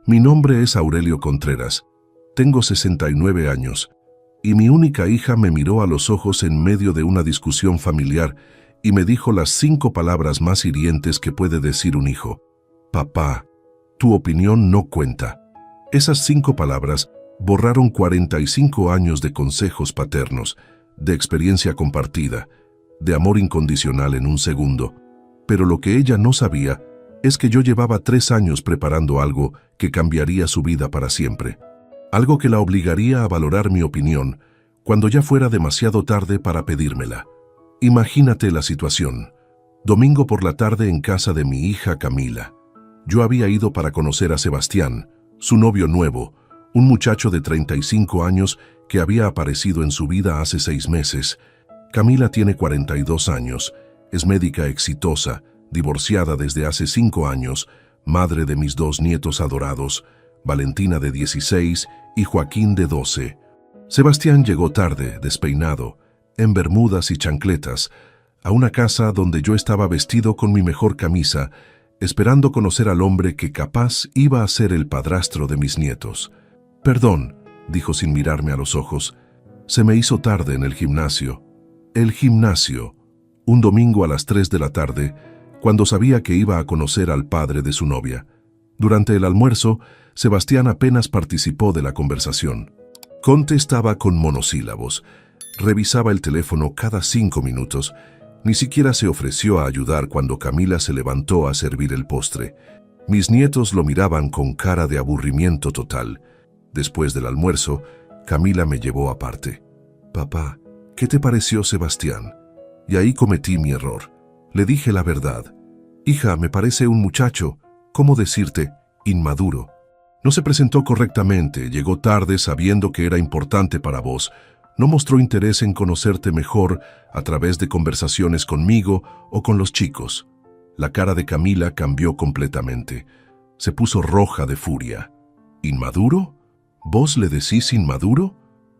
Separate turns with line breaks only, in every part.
Mi nombre es Aurelio Contreras. Tengo 69 años y mi única hija me miró a los ojos en medio de una discusión familiar y me dijo las 5 palabras más hirientes que puede decir un hijo. Papá, tu opinión no cuenta. Esas 5 palabras borraron 45 años de consejos paternos, de experiencia compartida, de amor incondicional en un segundo. Pero lo que ella no sabía es que yo llevaba 3 años preparando algo que cambiaría su vida para siempre. Algo que la obligaría a valorar mi opinión cuando ya fuera demasiado tarde para pedírmela. Imagínate la situación. Domingo por la tarde en casa de mi hija Camila. Yo había ido para conocer a Sebastián, su novio nuevo, un muchacho de 35 años que había aparecido en su vida hace 6 meses. Camila tiene 42 años, es médica exitosa, divorciada desde hace 5 años, madre de mis 2 nietos adorados, Valentina de 16 y Joaquín de 12. Sebastián llegó tarde, despeinado, en bermudas y chancletas, a una casa donde yo estaba vestido con mi mejor camisa, esperando conocer al hombre que capaz iba a ser el padrastro de mis nietos. Perdón, dijo sin mirarme a los ojos, se me hizo tarde en el gimnasio. El gimnasio, un domingo a las 3 de la tarde, cuando sabía que iba a conocer al padre de su novia. Durante el almuerzo, Sebastián apenas participó de la conversación. Contestaba con monosílabos, revisaba el teléfono cada 5 minutos, ni siquiera se ofreció a ayudar cuando Camila se levantó a servir el postre. Mis nietos lo miraban con cara de aburrimiento total. Después del almuerzo, Camila me llevó aparte. Papá, ¿qué te pareció Sebastián? Y ahí cometí mi error. Le dije la verdad. Hija, me parece un muchacho, ¿cómo decirte? Inmaduro. No se presentó correctamente, llegó tarde sabiendo que era importante para vos. No mostró interés en conocerte mejor a través de conversaciones conmigo o con los chicos. La cara de Camila cambió completamente. Se puso roja de furia. ¿Inmaduro? ¿Vos le decís inmaduro?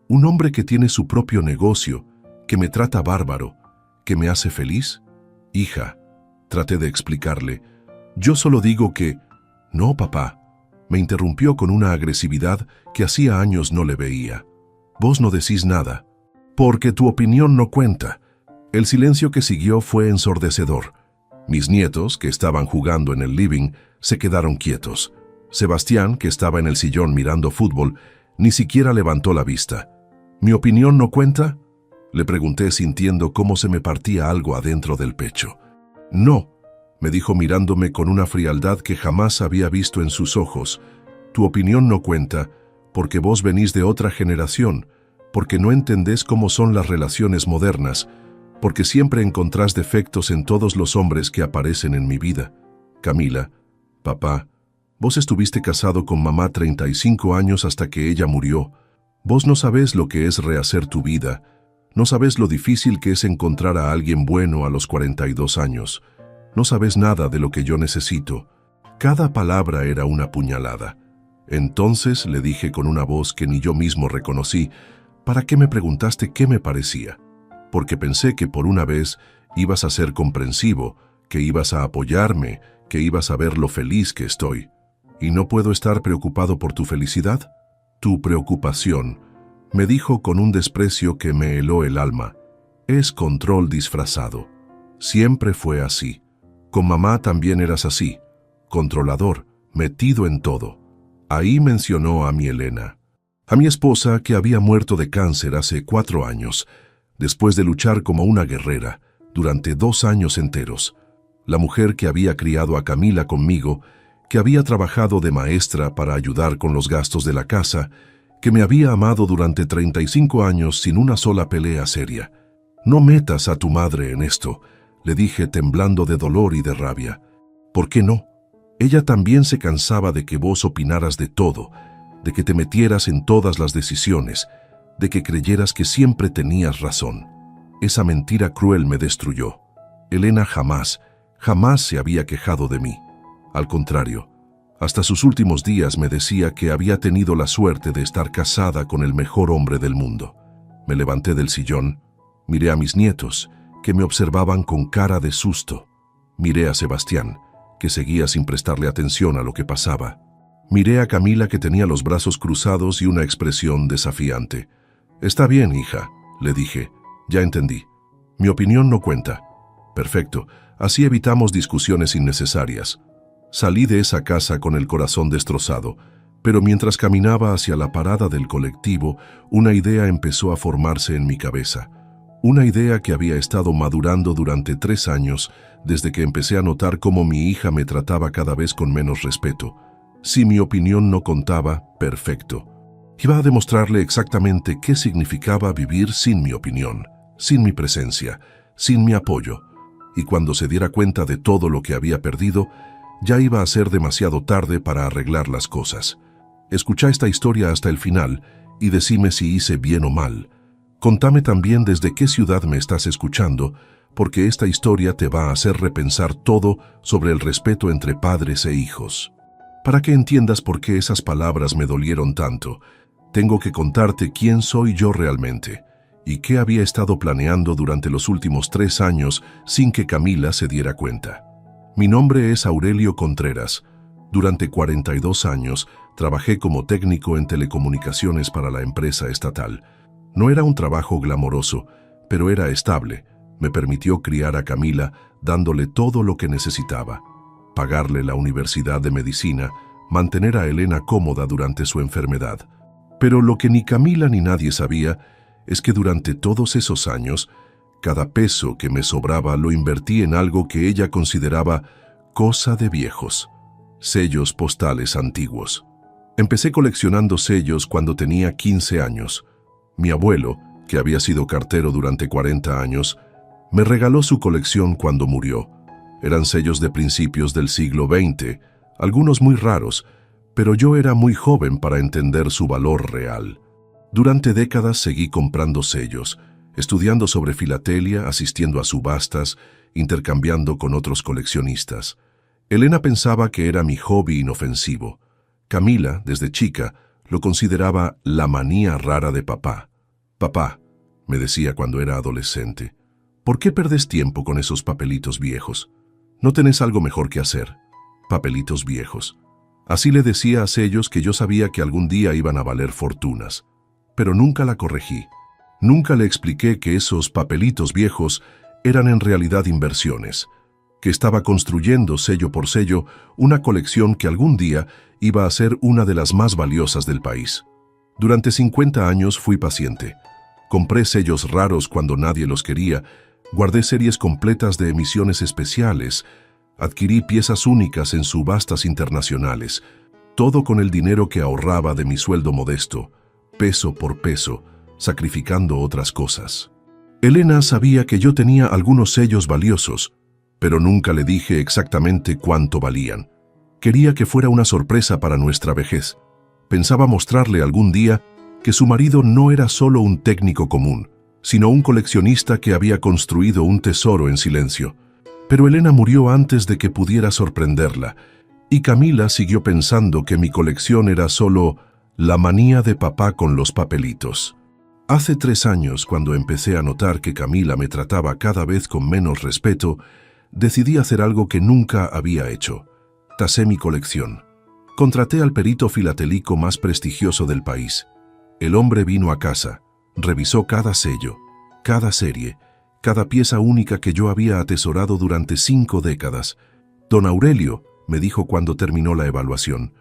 ¿Un hombre que tiene su propio negocio, que me trata bárbaro, que me hace feliz? Hija, traté de explicarle, yo solo digo que... No, papá, me interrumpió con una agresividad que hacía años no le veía. Vos no decís nada, porque tu opinión no cuenta. El silencio que siguió fue ensordecedor. Mis nietos, que estaban jugando en el living, se quedaron quietos. Sebastián, que estaba en el sillón mirando fútbol, ni siquiera levantó la vista. ¿Mi opinión no cuenta?, le pregunté sintiendo cómo se me partía algo adentro del pecho. No, me dijo mirándome con una frialdad que jamás había visto en sus ojos. Tu opinión no cuenta porque vos venís de otra generación, porque no entendés cómo son las relaciones modernas, porque siempre encontrás defectos en todos los hombres que aparecen en mi vida. Camila, papá, vos estuviste casado con mamá 35 años hasta que ella murió. Vos no sabés lo que es rehacer tu vida. No sabés lo difícil que es encontrar a alguien bueno a los 42 años. No sabés nada de lo que yo necesito. Cada palabra era una puñalada. Entonces le dije con una voz que ni yo mismo reconocí, ¿para qué me preguntaste qué me parecía? Porque pensé que por una vez ibas a ser comprensivo, que ibas a apoyarme, que ibas a ver lo feliz que estoy. ¿Y no puedo estar preocupado por tu felicidad? Tu preocupación, me dijo con un desprecio que me heló el alma, es control disfrazado. Siempre fue así. Con mamá también eras así, controlador, metido en todo. Ahí mencionó a mi Elena, a mi esposa que había muerto de cáncer hace 4 años, después de luchar como una guerrera durante 2 años enteros. La mujer que había criado a Camila conmigo, que había trabajado de maestra para ayudar con los gastos de la casa, que me había amado durante 35 años sin una sola pelea seria. No metas a tu madre en esto, le dije temblando de dolor y de rabia. ¿Por qué no? Ella también se cansaba de que vos opinaras de todo, de que te metieras en todas las decisiones, de que creyeras que siempre tenías razón. Esa mentira cruel me destruyó. Elena jamás se había quejado de mí. Al contrario, hasta sus últimos días me decía que había tenido la suerte de estar casada con el mejor hombre del mundo. Me levanté del sillón, miré a mis nietos, que me observaban con cara de susto. Miré a Sebastián, que seguía sin prestarle atención a lo que pasaba. Miré a Camila, que tenía los brazos cruzados y una expresión desafiante. «Está bien, hija», le dije. «Ya entendí. Mi opinión no cuenta». «Perfecto. Así evitamos discusiones innecesarias». Salí de esa casa con el corazón destrozado, pero mientras caminaba hacia la parada del colectivo, una idea empezó a formarse en mi cabeza. Una idea que había estado madurando durante 3 años, desde que empecé a notar cómo mi hija me trataba cada vez con menos respeto. Si mi opinión no contaba, perfecto. Iba a demostrarle exactamente qué significaba vivir sin mi opinión, sin mi presencia, sin mi apoyo. Y cuando se diera cuenta de todo lo que había perdido, ya iba a ser demasiado tarde para arreglar las cosas. Escucha esta historia hasta el final y decime si hice bien o mal. Contame también desde qué ciudad me estás escuchando, porque esta historia te va a hacer repensar todo sobre el respeto entre padres e hijos. Para que entiendas por qué esas palabras me dolieron tanto, tengo que contarte quién soy yo realmente y qué había estado planeando durante los últimos 3 años sin que Camila se diera cuenta. Mi nombre es Aurelio Contreras. Durante 42 años trabajé como técnico en telecomunicaciones para la empresa estatal. No era un trabajo glamoroso, pero era estable. Me permitió criar a Camila dándole todo lo que necesitaba. Pagarle la universidad de medicina, mantener a Elena cómoda durante su enfermedad. Pero lo que ni Camila ni nadie sabía es que durante todos esos años, cada peso que me sobraba lo invertí en algo que ella consideraba cosa de viejos: sellos postales antiguos. Empecé coleccionando sellos cuando tenía 15 años. Mi abuelo, que había sido cartero durante 40 años, me regaló su colección cuando murió. Eran sellos de principios del siglo XX, algunos muy raros, pero yo era muy joven para entender su valor real. Durante décadas seguí comprando sellos, estudiando sobre filatelia, asistiendo a subastas, intercambiando con otros coleccionistas. Elena pensaba que era mi hobby inofensivo. Camila, desde chica, lo consideraba la manía rara de papá. «Papá», me decía cuando era adolescente, «¿por qué perdes tiempo con esos papelitos viejos? ¿No tenés algo mejor que hacer?» Papelitos viejos. Así le decía a sellos que yo sabía que algún día iban a valer fortunas. Pero nunca la corregí. Nunca le expliqué que esos papelitos viejos eran en realidad inversiones, que estaba construyendo sello por sello una colección que algún día iba a ser una de las más valiosas del país. Durante 50 años fui paciente. Compré sellos raros cuando nadie los quería, guardé series completas de emisiones especiales, adquirí piezas únicas en subastas internacionales, todo con el dinero que ahorraba de mi sueldo modesto, peso por peso, sacrificando otras cosas. Elena sabía que yo tenía algunos sellos valiosos, pero nunca le dije exactamente cuánto valían. Quería que fuera una sorpresa para nuestra vejez. Pensaba mostrarle algún día que su marido no era solo un técnico común, sino un coleccionista que había construido un tesoro en silencio. Pero Elena murió antes de que pudiera sorprenderla, y Camila siguió pensando que mi colección era solo la manía de papá con los papelitos. Hace 3 años, cuando empecé a notar que Camila me trataba cada vez con menos respeto, decidí hacer algo que nunca había hecho. Tasé mi colección. Contraté al perito filatélico más prestigioso del país. El hombre vino a casa, revisó cada sello, cada serie, cada pieza única que yo había atesorado durante 5 décadas. «Don Aurelio», me dijo cuando terminó la evaluación,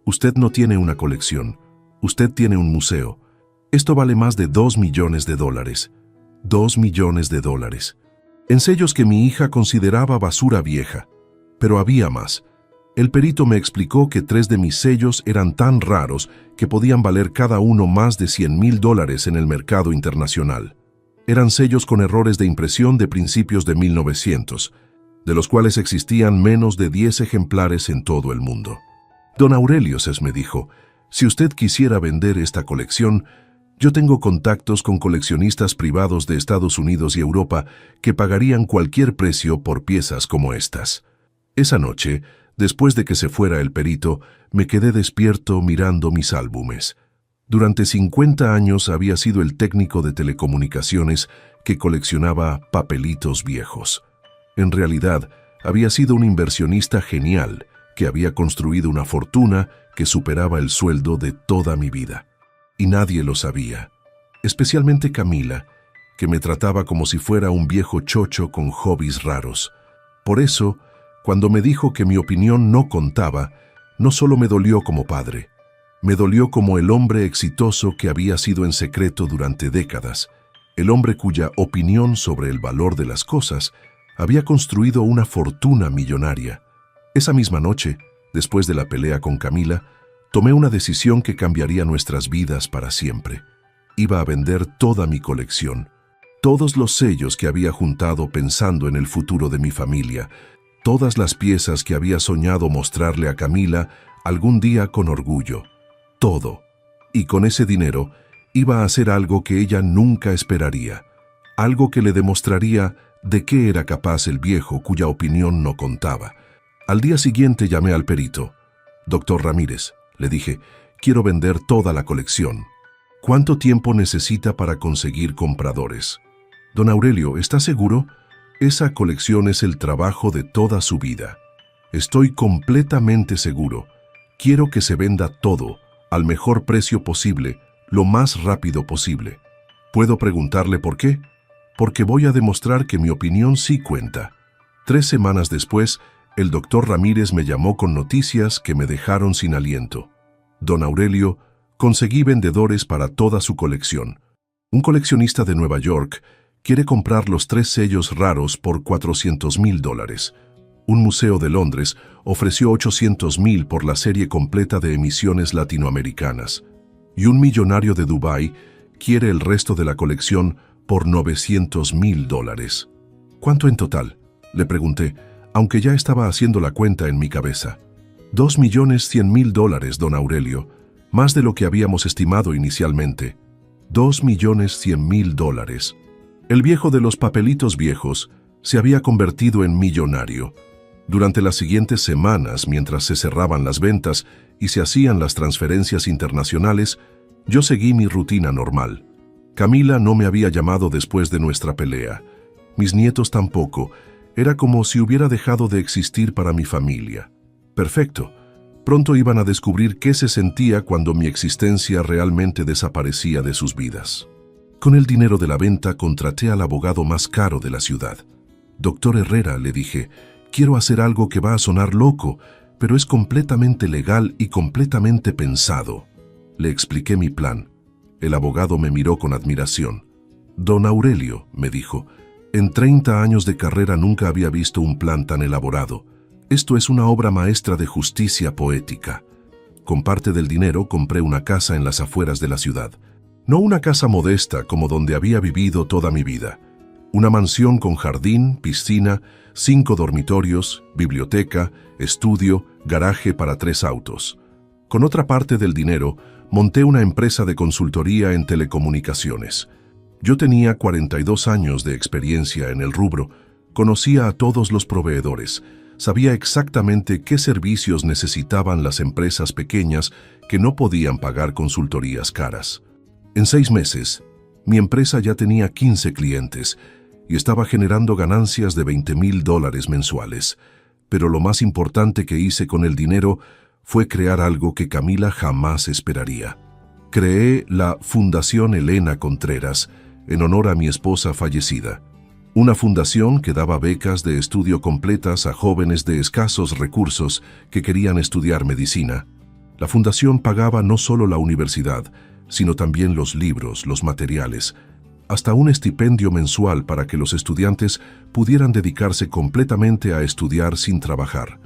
«usted no tiene una colección, usted tiene un museo. Esto vale más de $2 millones. $2 millones. En sellos que mi hija consideraba basura vieja. Pero había más. El perito me explicó que 3 de mis sellos eran tan raros que podían valer cada uno más de $100,000 en el mercado internacional. Eran sellos con errores de impresión de principios de 1900, de los cuales existían menos de 10 ejemplares en todo el mundo. «Don Aurelio», me dijo, «si usted quisiera vender esta colección, yo tengo contactos con coleccionistas privados de Estados Unidos y Europa que pagarían cualquier precio por piezas como estas». Esa noche, después de que se fuera el perito, me quedé despierto mirando mis álbumes. Durante 50 años había sido el técnico de telecomunicaciones que coleccionaba papelitos viejos. En realidad, había sido un inversionista genial que había construido una fortuna que superaba el sueldo de toda mi vida. Y nadie lo sabía, especialmente Camila, que me trataba como si fuera un viejo chocho con hobbies raros. Por eso, cuando me dijo que mi opinión no contaba, no solo me dolió como padre, me dolió como el hombre exitoso que había sido en secreto durante décadas, el hombre cuya opinión sobre el valor de las cosas había construido una fortuna millonaria. Esa misma noche, después de la pelea con Camila, tomé una decisión que cambiaría nuestras vidas para siempre. Iba a vender toda mi colección, todos los sellos que había juntado pensando en el futuro de mi familia, todas las piezas que había soñado mostrarle a Camila algún día con orgullo. Todo. Y con ese dinero iba a hacer algo que ella nunca esperaría, algo que le demostraría de qué era capaz el viejo cuya opinión no contaba. Al día siguiente llamé al perito. «Doctor Ramírez», le dije, «quiero vender toda la colección. ¿Cuánto tiempo necesita para conseguir compradores?» «Don Aurelio, ¿está seguro? Esa colección es el trabajo de toda su vida». «Estoy completamente seguro. Quiero que se venda todo, al mejor precio posible, lo más rápido posible». «¿Puedo preguntarle por qué?» «Porque voy a demostrar que mi opinión sí cuenta». 3 semanas después, el doctor Ramírez me llamó con noticias que me dejaron sin aliento. «Don Aurelio, conseguí vendedores para toda su colección. Un coleccionista de Nueva York quiere comprar los 3 sellos raros por $400,000. Un museo de Londres ofreció $800,000 por la serie completa de emisiones latinoamericanas. Y un millonario de Dubái quiere el resto de la colección por $900,000. «¿Cuánto en total?», le pregunté, aunque ya estaba haciendo la cuenta en mi cabeza. $2,100,000, don Aurelio, más de lo que habíamos estimado inicialmente. $2,100,000. El viejo de los papelitos viejos se había convertido en millonario. Durante las siguientes semanas, mientras se cerraban las ventas y se hacían las transferencias internacionales, yo seguí mi rutina normal. Camila no me había llamado después de nuestra pelea. Mis nietos tampoco. Era como si hubiera dejado de existir para mi familia. Perfecto. Pronto iban a descubrir qué se sentía cuando mi existencia realmente desaparecía de sus vidas. Con el dinero de la venta contraté al abogado más caro de la ciudad. «Doctor Herrera», le dije, «quiero hacer algo que va a sonar loco, pero es completamente legal y completamente pensado». Le expliqué mi plan. El abogado me miró con admiración. «Don Aurelio», me dijo, «en 30 años de carrera nunca había visto un plan tan elaborado. Esto es una obra maestra de justicia poética». Con parte del dinero compré una casa en las afueras de la ciudad. No una casa modesta como donde había vivido toda mi vida. Una mansión con jardín, piscina, 5 dormitorios, biblioteca, estudio, garaje para 3 autos. Con otra parte del dinero, monté una empresa de consultoría en telecomunicaciones. Yo tenía 42 años de experiencia en el rubro, conocía a todos los proveedores, sabía exactamente qué servicios necesitaban las empresas pequeñas que no podían pagar consultorías caras. En 6 meses, mi empresa ya tenía 15 clientes y estaba generando ganancias de $20,000 mensuales. Pero lo más importante que hice con el dinero fue crear algo que Camila jamás esperaría. Creé la Fundación Elena Contreras en honor a mi esposa fallecida. Una fundación que daba becas de estudio completas a jóvenes de escasos recursos que querían estudiar medicina. La fundación pagaba no solo la universidad, sino también los libros, los materiales, hasta un estipendio mensual para que los estudiantes pudieran dedicarse completamente a estudiar sin trabajar.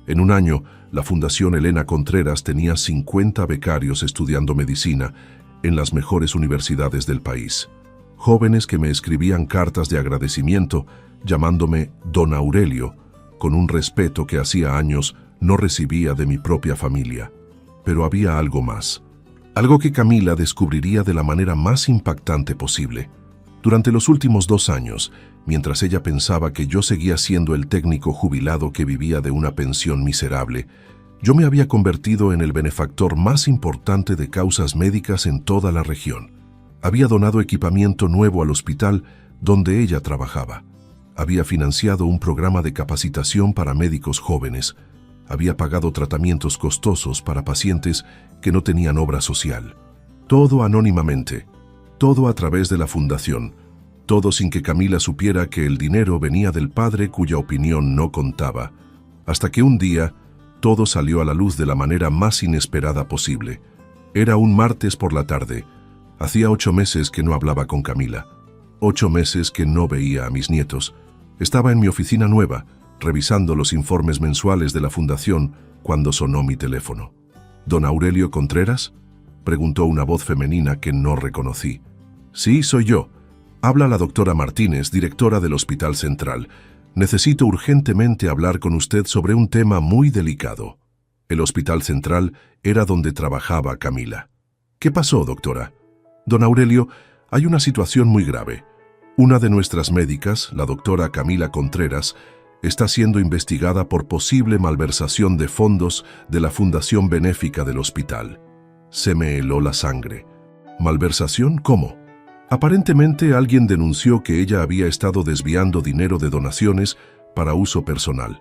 En un año, la Fundación Elena Contreras tenía 50 becarios estudiando medicina en las mejores universidades del país. Jóvenes que me escribían cartas de agradecimiento, llamándome Don Aurelio, con un respeto que hacía años no recibía de mi propia familia. Pero había algo más. Algo que Camila descubriría de la manera más impactante posible. Durante los últimos 2 años, mientras ella pensaba que yo seguía siendo el técnico jubilado que vivía de una pensión miserable, yo me había convertido en el benefactor más importante de causas médicas en toda la región. Había donado equipamiento nuevo al hospital donde ella trabajaba. Había financiado un programa de capacitación para médicos jóvenes. Había pagado tratamientos costosos para pacientes que no tenían obra social. Todo anónimamente, todo a través de la fundación, todo sin que Camila supiera que el dinero venía del padre cuya opinión no contaba, hasta que un día todo salió a la luz de la manera más inesperada posible. Era un martes por la tarde. Hacía 8 meses que no hablaba con Camila. 8 meses que no veía a mis nietos. Estaba en mi oficina nueva, revisando los informes mensuales de la fundación, cuando sonó mi teléfono. ¿Don Aurelio Contreras?, preguntó una voz femenina que no reconocí. Sí, soy yo. Habla la doctora Martínez, directora del Hospital Central. Necesito urgentemente hablar con usted sobre un tema muy delicado. El Hospital Central era donde trabajaba Camila. ¿Qué pasó, doctora? Don Aurelio, hay una situación muy grave. Una de nuestras médicas, la doctora Camila Contreras, está siendo investigada por posible malversación de fondos de la Fundación Benéfica del hospital. Se me heló la sangre. ¿Malversación? ¿Cómo? Aparentemente alguien denunció que ella había estado desviando dinero de donaciones para uso personal.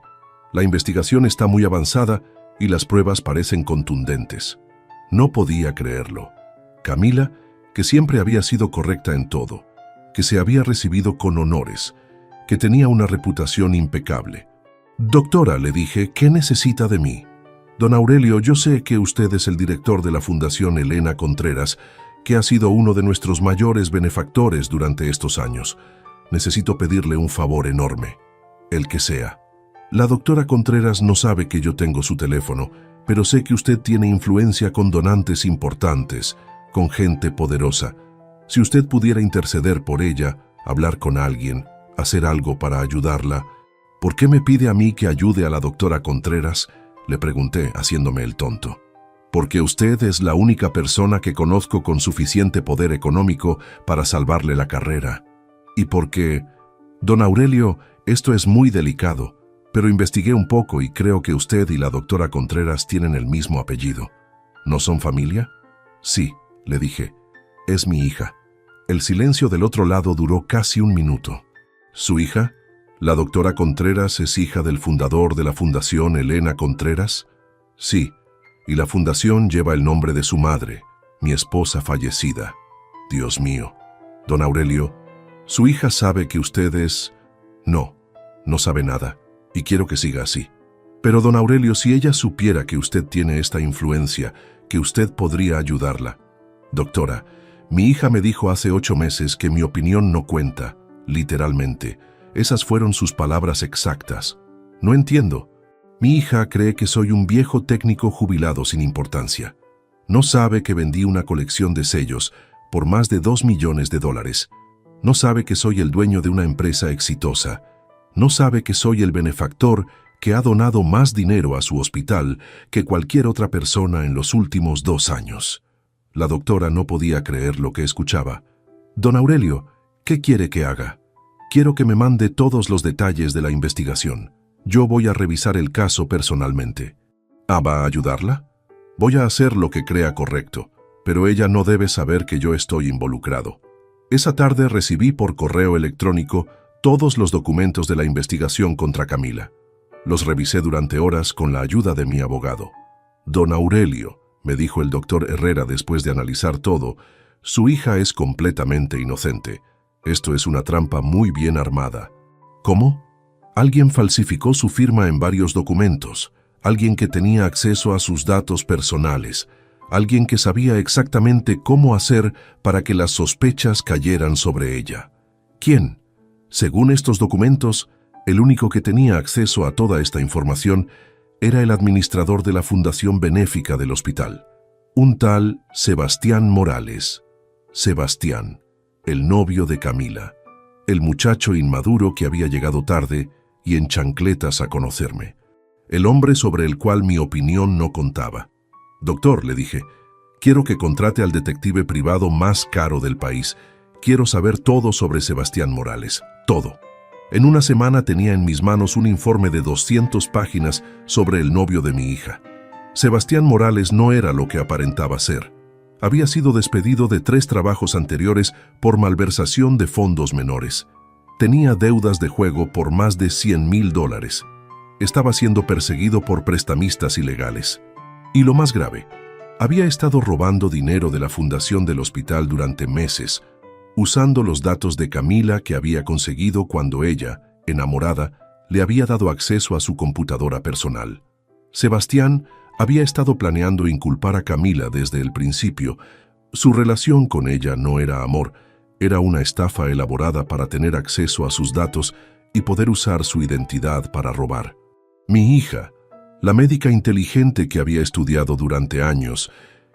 La investigación está muy avanzada y las pruebas parecen contundentes. No podía creerlo. Camila, que siempre había sido correcta en todo, que se había recibido con honores, que tenía una reputación impecable. Doctora, le dije, ¿qué necesita de mí? Don Aurelio, yo sé que usted es el director de la Fundación Elena Contreras, que ha sido uno de nuestros mayores benefactores durante estos años. Necesito pedirle un favor enorme, el que sea. La doctora Contreras no sabe que yo tengo su teléfono, pero sé que usted tiene influencia con donantes importantes, con gente poderosa. Si usted pudiera interceder por ella, hablar con alguien, hacer algo para ayudarla. ¿Por qué me pide a mí que ayude a la doctora Contreras?, le pregunté, haciéndome el tonto. Porque usted es la única persona que conozco con suficiente poder económico para salvarle la carrera. Y porque, don Aurelio, esto es muy delicado, pero investigué un poco y creo que usted y la doctora Contreras tienen el mismo apellido. ¿No son familia? Sí, le dije. Es mi hija. El silencio del otro lado duró casi un minuto. ¿Su hija? ¿La doctora Contreras es hija del fundador de la Fundación Elena Contreras? Sí, y la fundación lleva el nombre de su madre, mi esposa fallecida. Dios mío. Don Aurelio, ¿su hija sabe que usted es...? No, no sabe nada, y quiero que siga así. Pero don Aurelio, si ella supiera que usted tiene esta influencia, que usted podría ayudarla. Doctora, mi hija me dijo hace 8 meses que mi opinión no cuenta, literalmente. Esas fueron sus palabras exactas. No entiendo. Mi hija cree que soy un viejo técnico jubilado sin importancia. No sabe que vendí una colección de sellos por más de $2 millones. No sabe que soy el dueño de una empresa exitosa. No sabe que soy el benefactor que ha donado más dinero a su hospital que cualquier otra persona en los últimos 2 años. La doctora no podía creer lo que escuchaba. Don Aurelio, ¿qué quiere que haga? Quiero que me mande todos los detalles de la investigación. Yo voy a revisar el caso personalmente. ¿Va a ayudarla? Voy a hacer lo que crea correcto, pero ella no debe saber que yo estoy involucrado. Esa tarde recibí por correo electrónico todos los documentos de la investigación contra Camila. Los revisé durante horas con la ayuda de mi abogado. Don Aurelio, me dijo el doctor Herrera después de analizar todo, su hija es completamente inocente. Esto es una trampa muy bien armada. ¿Cómo? Alguien falsificó su firma en varios documentos, alguien que tenía acceso a sus datos personales, alguien que sabía exactamente cómo hacer para que las sospechas cayeran sobre ella. ¿Quién? Según estos documentos, el único que tenía acceso a toda esta información era el administrador de la Fundación Benéfica del hospital, un tal Sebastián Morales. Sebastián, el novio de Camila, el muchacho inmaduro que había llegado tarde y en chancletas a conocerme, el hombre sobre el cual mi opinión no contaba. Doctor, le dije, quiero que contrate al detective privado más caro del país. Quiero saber todo sobre Sebastián Morales, todo. En una semana tenía en mis manos un informe de 200 páginas sobre el novio de mi hija. Sebastián Morales no era lo que aparentaba ser. Había sido despedido de 3 trabajos anteriores por malversación de fondos menores. Tenía deudas de juego por más de $100,000. Estaba siendo perseguido por prestamistas ilegales. Y lo más grave, había estado robando dinero de la fundación del hospital durante meses, usando los datos de Camila que había conseguido cuando ella, enamorada, le había dado acceso a su computadora personal. Sebastián había estado planeando inculpar a Camila desde el principio. Su relación con ella no era amor, era una estafa elaborada para tener acceso a sus datos y poder usar su identidad para robar. Mi hija, la médica inteligente que había estudiado durante años,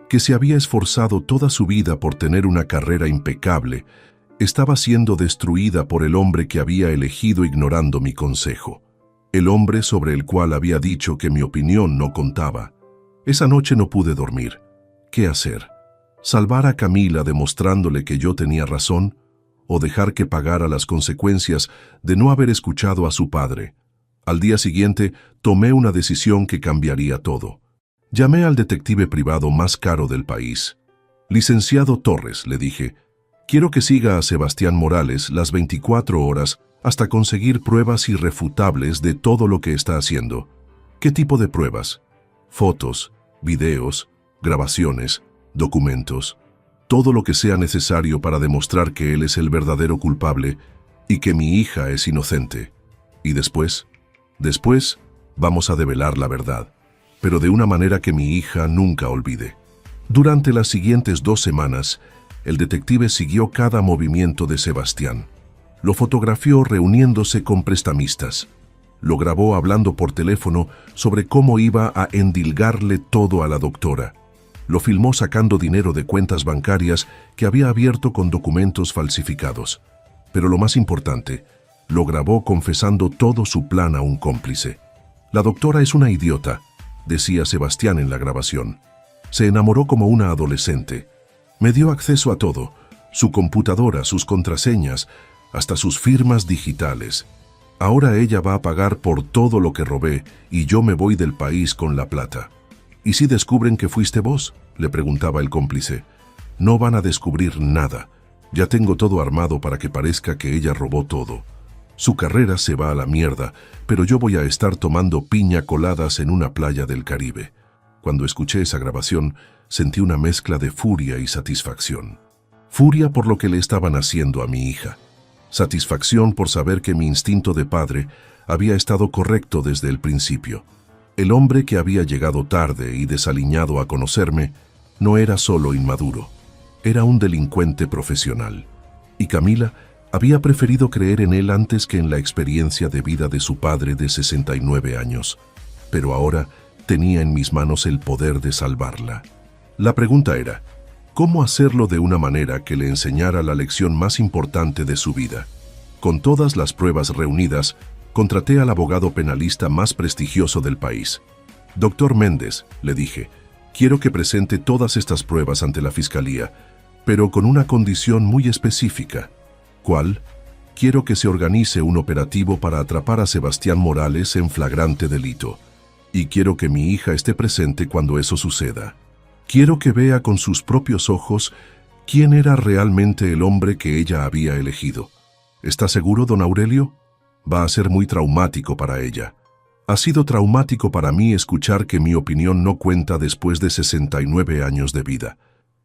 que se había esforzado toda su vida por tener una carrera impecable, estaba siendo destruida por el hombre que había elegido ignorando mi consejo. El hombre sobre el cual había dicho que mi opinión no contaba. Esa noche no pude dormir. ¿Qué hacer? ¿Salvar a Camila demostrándole que yo tenía razón? ¿O dejar que pagara las consecuencias de no haber escuchado a su padre? Al día siguiente, tomé una decisión que cambiaría todo. Llamé al detective privado más caro del país. Licenciado Torres, le dije, quiero que siga a Sebastián Morales las 24 horas hasta conseguir pruebas irrefutables de todo lo que está haciendo. ¿Qué tipo de pruebas? Fotos, videos, grabaciones, documentos, todo lo que sea necesario para demostrar que él es el verdadero culpable y que mi hija es inocente. Y después vamos a develar la verdad, pero de una manera que mi hija nunca olvide. Durante las siguientes 2 semanas, el detective siguió cada movimiento de Sebastián. Lo fotografió reuniéndose con prestamistas. Lo grabó hablando por teléfono sobre cómo iba a endilgarle todo a la doctora. Lo filmó sacando dinero de cuentas bancarias que había abierto con documentos falsificados. Pero lo más importante, lo grabó confesando todo su plan a un cómplice. La doctora es una idiota, decía Sebastián en la grabación. Se enamoró como una adolescente. Me dio acceso a todo, su computadora, sus contraseñas, hasta sus firmas digitales. Ahora ella va a pagar por todo lo que robé y yo me voy del país con la plata. ¿Y si descubren que fuiste vos?, le preguntaba el cómplice. No van a descubrir nada. Ya tengo todo armado para que parezca que ella robó todo. Su carrera se va a la mierda, pero yo voy a estar tomando piña coladas en una playa del Caribe. Cuando escuché esa grabación, sentí una mezcla de furia y satisfacción. Furia por lo que le estaban haciendo a mi hija. Satisfacción por saber que mi instinto de padre había estado correcto desde el principio. El hombre que había llegado tarde y desaliñado a conocerme no era solo inmaduro, era un delincuente profesional. Y Camila había preferido creer en él antes que en la experiencia de vida de su padre de 69 años. Pero ahora tenía en mis manos el poder de salvarla. La pregunta era, ¿cómo hacerlo de una manera que le enseñara la lección más importante de su vida? Con todas las pruebas reunidas, contraté al abogado penalista más prestigioso del país. Doctor Méndez, le dije, quiero que presente todas estas pruebas ante la fiscalía, pero con una condición muy específica. ¿Cuál? Quiero que se organice un operativo para atrapar a Sebastián Morales en flagrante delito. Y quiero que mi hija esté presente cuando eso suceda. Quiero que vea con sus propios ojos quién era realmente el hombre que ella había elegido. ¿Está seguro, don Aurelio? Va a ser muy traumático para ella. Ha sido traumático para mí escuchar que mi opinión no cuenta después de 69 años de vida.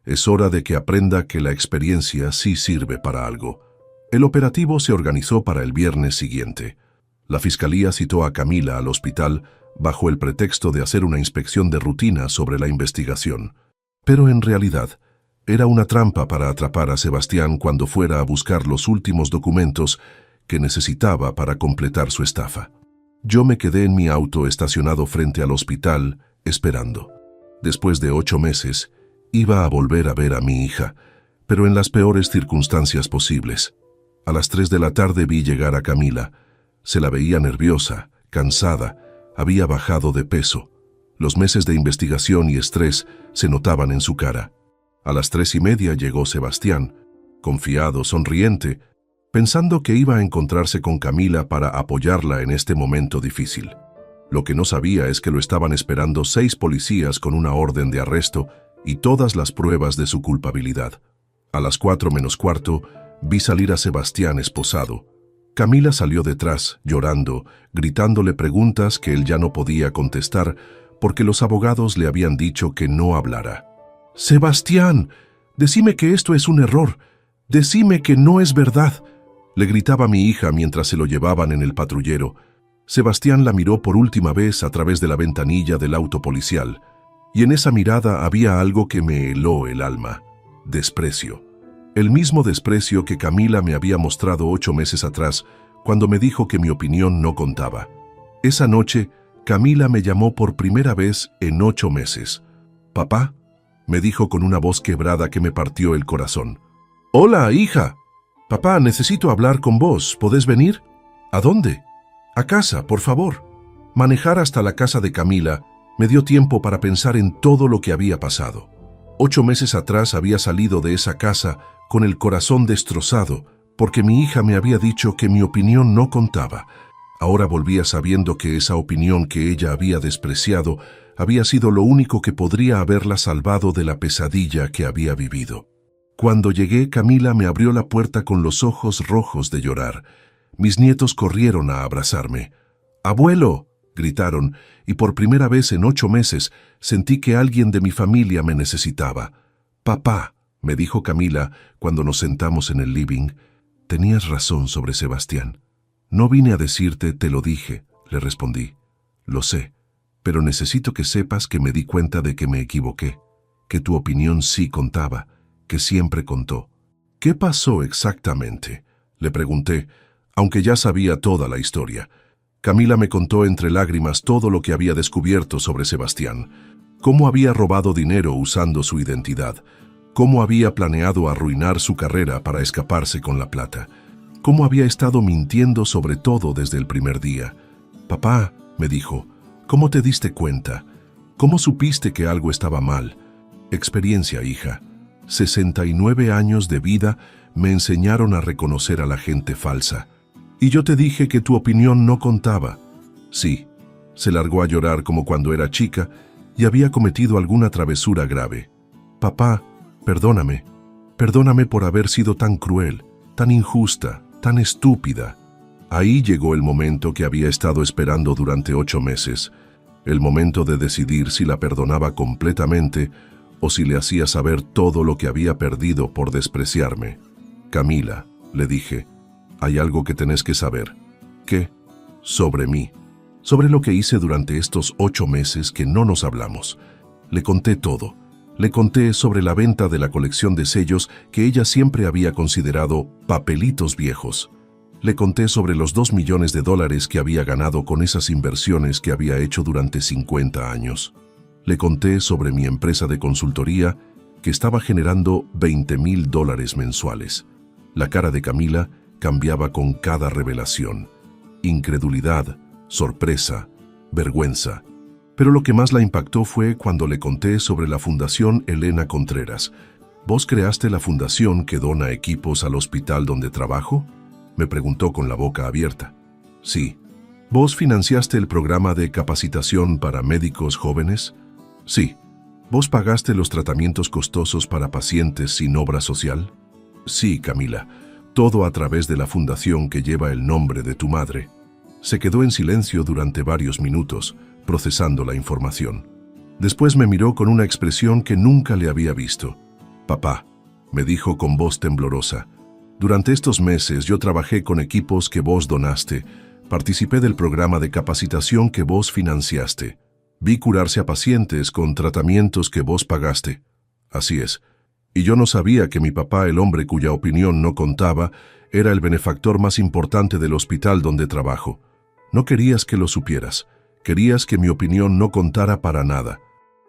Es hora de que aprenda que la experiencia sí sirve para algo. El operativo se organizó para el viernes siguiente. La fiscalía citó a Camila al hospital bajo el pretexto de hacer una inspección de rutina sobre la investigación. Pero en realidad, era una trampa para atrapar a Sebastián cuando fuera a buscar los últimos documentos que necesitaba para completar su estafa. Yo me quedé en mi auto estacionado frente al hospital, esperando. Después de 8 meses, iba a volver a ver a mi hija, pero en las peores circunstancias posibles. A las 3 de la tarde vi llegar a Camila. Se la veía nerviosa, cansada, había bajado de peso. Los meses de investigación y estrés se notaban en su cara. A las 3:30 llegó Sebastián, confiado, sonriente, pensando que iba a encontrarse con Camila para apoyarla en este momento difícil. Lo que no sabía es que lo estaban esperando 6 policías con una orden de arresto y todas las pruebas de su culpabilidad. A las 4 menos cuarto, vi salir a Sebastián esposado. Camila salió detrás, llorando, gritándole preguntas que él ya no podía contestar porque los abogados le habían dicho que no hablara. «Sebastián, decime que esto es un error. Decime que no es verdad», le gritaba mi hija mientras se lo llevaban en el patrullero. Sebastián la miró por última vez a través de la ventanilla del auto policial, y en esa mirada había algo que me heló el alma: desprecio. El mismo desprecio que Camila me había mostrado 8 meses atrás, cuando me dijo que mi opinión no contaba. Esa noche, Camila me llamó por primera vez en 8 meses. «Papá», me dijo con una voz quebrada que me partió el corazón. «Hola, hija. Papá, necesito hablar con vos. ¿Podés venir?» «¿A dónde?» «A casa, por favor». Manejar hasta la casa de Camila me dio tiempo para pensar en todo lo que había pasado. 8 meses atrás había salido de esa casa con el corazón destrozado porque mi hija me había dicho que mi opinión no contaba. Ahora volvía sabiendo que esa opinión que ella había despreciado había sido lo único que podría haberla salvado de la pesadilla que había vivido. Cuando llegué, Camila me abrió la puerta con los ojos rojos de llorar. Mis nietos corrieron a abrazarme. «¡Abuelo!», gritaron, y por primera vez en 8 meses sentí que alguien de mi familia me necesitaba. «Papá», me dijo Camila cuando nos sentamos en el living, «tenías razón sobre Sebastián. No vine a decirte, te lo dije», le respondí. «Lo sé, pero necesito que sepas que me di cuenta de que me equivoqué, que tu opinión sí contaba, que siempre contó». «¿Qué pasó exactamente?», le pregunté, aunque ya sabía toda la historia. Camila me contó entre lágrimas todo lo que había descubierto sobre Sebastián, cómo había robado dinero usando su identidad, cómo había planeado arruinar su carrera para escaparse con la plata, cómo había estado mintiendo sobre todo desde el primer día. «Papá», me dijo, «¿cómo te diste cuenta? ¿Cómo supiste que algo estaba mal?». Experiencia, hija. 69 años de vida me enseñaron a reconocer a la gente falsa. Y yo te dije que tu opinión no contaba. Sí, se largó a llorar como cuando era chica y había cometido alguna travesura grave. «Papá, perdóname. Perdóname por haber sido tan cruel, tan injusta, tan estúpida». Ahí llegó el momento que había estado esperando durante 8 meses, el momento de decidir si la perdonaba completamente o si le hacía saber todo lo que había perdido por despreciarme. «Camila», le dije, «hay algo que tenés que saber». «¿Qué?». «Sobre mí, sobre lo que hice durante estos 8 meses que no nos hablamos». Le conté todo. Le conté sobre la venta de la colección de sellos que ella siempre había considerado papelitos viejos. Le conté sobre los $2 millones que había ganado con esas inversiones que había hecho durante 50 años. Le conté sobre mi empresa de consultoría que estaba generando $20,000 mensuales. La cara de Camila cambiaba con cada revelación. Incredulidad, sorpresa, vergüenza. Pero lo que más la impactó fue cuando le conté sobre la Fundación Elena Contreras. «¿Vos creaste la fundación que dona equipos al hospital donde trabajo?», me preguntó con la boca abierta. «Sí». «¿Vos financiaste el programa de capacitación para médicos jóvenes?». «Sí». «¿Vos pagaste los tratamientos costosos para pacientes sin obra social?». «Sí, Camila. Todo a través de la fundación que lleva el nombre de tu madre». Se quedó en silencio durante varios minutos, procesando la información. Después me miró con una expresión que nunca le había visto. «Papá», me dijo con voz temblorosa, «durante estos meses yo trabajé con equipos que vos donaste, participé del programa de capacitación que vos financiaste, vi curarse a pacientes con tratamientos que vos pagaste». «Así es. Y yo no sabía que mi papá, el hombre cuya opinión no contaba, era el benefactor más importante del hospital donde trabajo. No querías que lo supieras. Querías que mi opinión no contara para nada».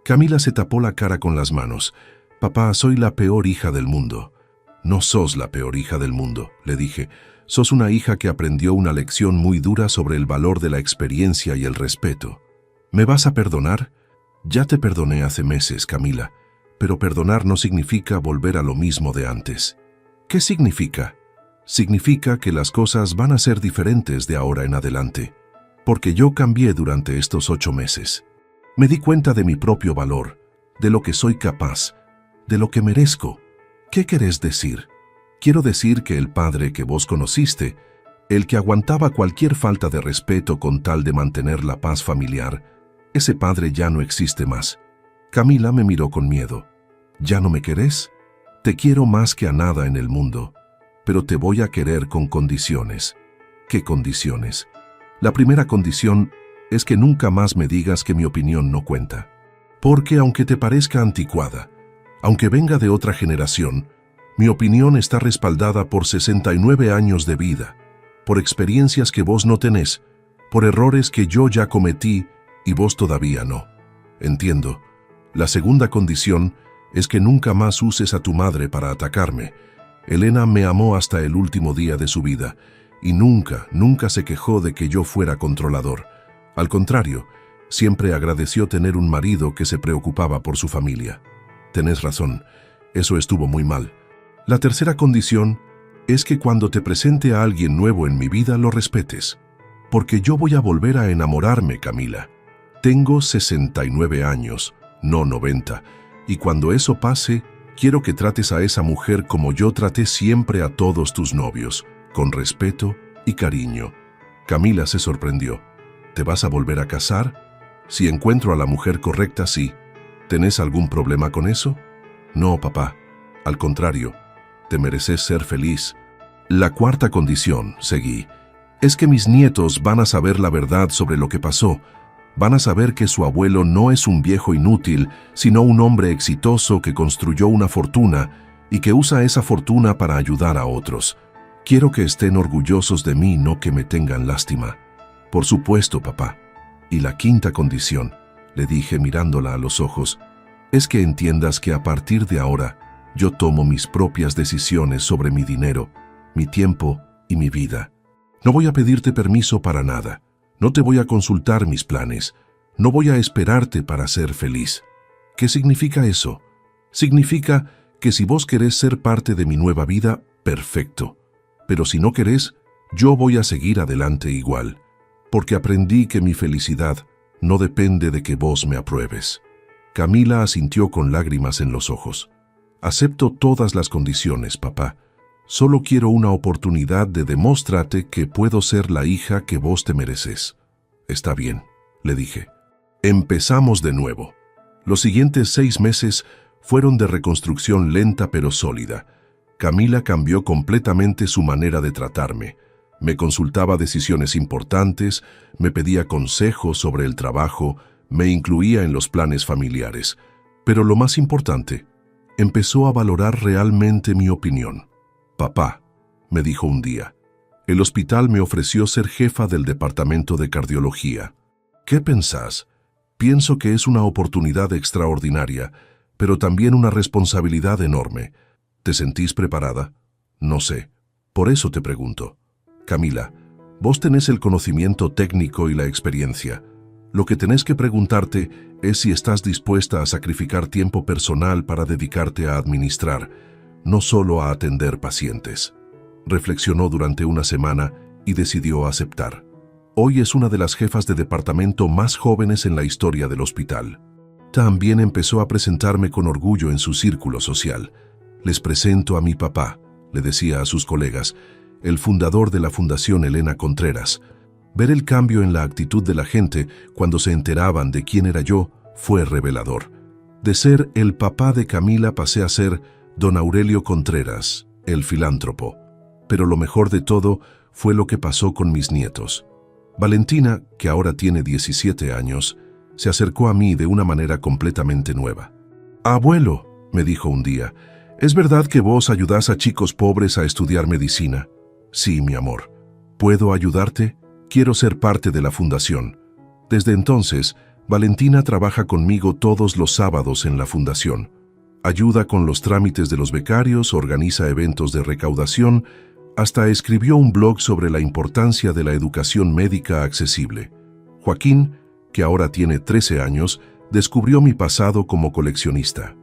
Camila se tapó la cara con las manos. «Papá, soy la peor hija del mundo». «No sos la peor hija del mundo», le dije. «Sos una hija que aprendió una lección muy dura sobre el valor de la experiencia y el respeto». «¿Me vas a perdonar?». «Ya te perdoné hace meses, Camila. Pero perdonar no significa volver a lo mismo de antes». «¿Qué significa?». «Significa que las cosas van a ser diferentes de ahora en adelante. Porque yo cambié durante estos 8 meses. Me di cuenta de mi propio valor, de lo que soy capaz, de lo que merezco». «¿Qué querés decir?». «Quiero decir que el padre que vos conociste el que aguantaba cualquier falta de respeto con tal de mantener la paz familiar, ese padre ya no existe más. Camila me miró con miedo. ¿Ya no me querés? Te quiero más que a nada en el mundo, pero te voy a querer con condiciones. ¿Qué condiciones? La primera condición es que nunca más me digas que mi opinión no cuenta. Porque aunque te parezca anticuada, aunque venga de otra generación, mi opinión está respaldada por 69 años de vida, por experiencias que vos no tenés, por errores que yo ya cometí y vos todavía no. Entiendo. La segunda condición es que nunca más uses a tu madre para atacarme. Elena me amó hasta el último día de su vida y nunca se quejó de que yo fuera controlador. Al contrario, siempre agradeció tener un marido que se preocupaba por su familia. Tenés razón, eso estuvo muy mal. La tercera condición es que cuando te presente a alguien nuevo en mi vida lo respetes, porque yo voy a volver a enamorarme, Camila. Tengo 69 años, no 90, y cuando eso pase, quiero que trates a esa mujer como yo traté siempre a todos tus novios, con respeto y cariño. Camila se sorprendió. ¿Te vas a volver a casar? Si encuentro a la mujer correcta, sí. ¿Tenés algún problema con eso? No, papá. Al contrario, te mereces ser feliz. La cuarta condición, seguí, es que mis nietos van a saber la verdad sobre lo que pasó. Van a saber que su abuelo no es un viejo inútil, sino un hombre exitoso que construyó una fortuna y que usa esa fortuna para ayudar a otros. Quiero que estén orgullosos de mí, no que me tengan lástima. Por supuesto, papá. Y la quinta condición, le dije mirándola a los ojos, es que entiendas que a partir de ahora yo tomo mis propias decisiones sobre mi dinero, mi tiempo y mi vida. No voy a pedirte permiso para nada. No te voy a consultar mis planes. No voy a esperarte para ser feliz. ¿Qué significa eso? Significa que si vos querés ser parte de mi nueva vida, perfecto. Pero si no querés, yo voy a seguir adelante igual, porque aprendí que mi felicidad no depende de que vos me apruebes. Camila asintió con lágrimas en los ojos. Acepto todas las condiciones, papá. Solo quiero una oportunidad de demostrarte que puedo ser la hija que vos te mereces. Está bien, le dije. Empezamos de nuevo. Los siguientes 6 meses fueron de reconstrucción lenta pero sólida. Camila cambió completamente su manera de tratarme. Me consultaba decisiones importantes, me pedía consejos sobre el trabajo, me incluía en los planes familiares. Pero lo más importante, empezó a valorar realmente mi opinión. Papá, me dijo un día, el hospital me ofreció ser jefa del departamento de cardiología. ¿Qué pensás? Pienso que es una oportunidad extraordinaria, pero también una responsabilidad enorme. ¿Te sentís preparada? No sé. Por eso te pregunto. Camila, vos tenés el conocimiento técnico y la experiencia. Lo que tenés que preguntarte es si estás dispuesta a sacrificar tiempo personal para dedicarte a administrar, no solo a atender pacientes. Reflexionó durante una semana y decidió aceptar. Hoy es una de las jefas de departamento más jóvenes en la historia del hospital. También empezó a presentarme con orgullo en su círculo social. Les presento a mi papá, le decía a sus colegas, el fundador de la Fundación Elena Contreras. Ver el cambio en la actitud de la gente cuando se enteraban de quién era yo fue revelador. De ser el papá de Camila pasé a ser don Aurelio Contreras, el filántropo. Pero lo mejor de todo fue lo que pasó con mis nietos. Valentina, que ahora tiene 17 años, se acercó a mí de una manera completamente nueva. «Abuelo», me dijo un día, «¿es verdad que vos ayudás a chicos pobres a estudiar medicina?» «Sí, mi amor. ¿Puedo ayudarte? Quiero ser parte de la fundación». Desde entonces, Valentina trabaja conmigo todos los sábados en la fundación. Ayuda con los trámites de los becarios, organiza eventos de recaudación, hasta escribió un blog sobre la importancia de la educación médica accesible. Joaquín, que ahora tiene 13 años, descubrió mi pasado como coleccionista.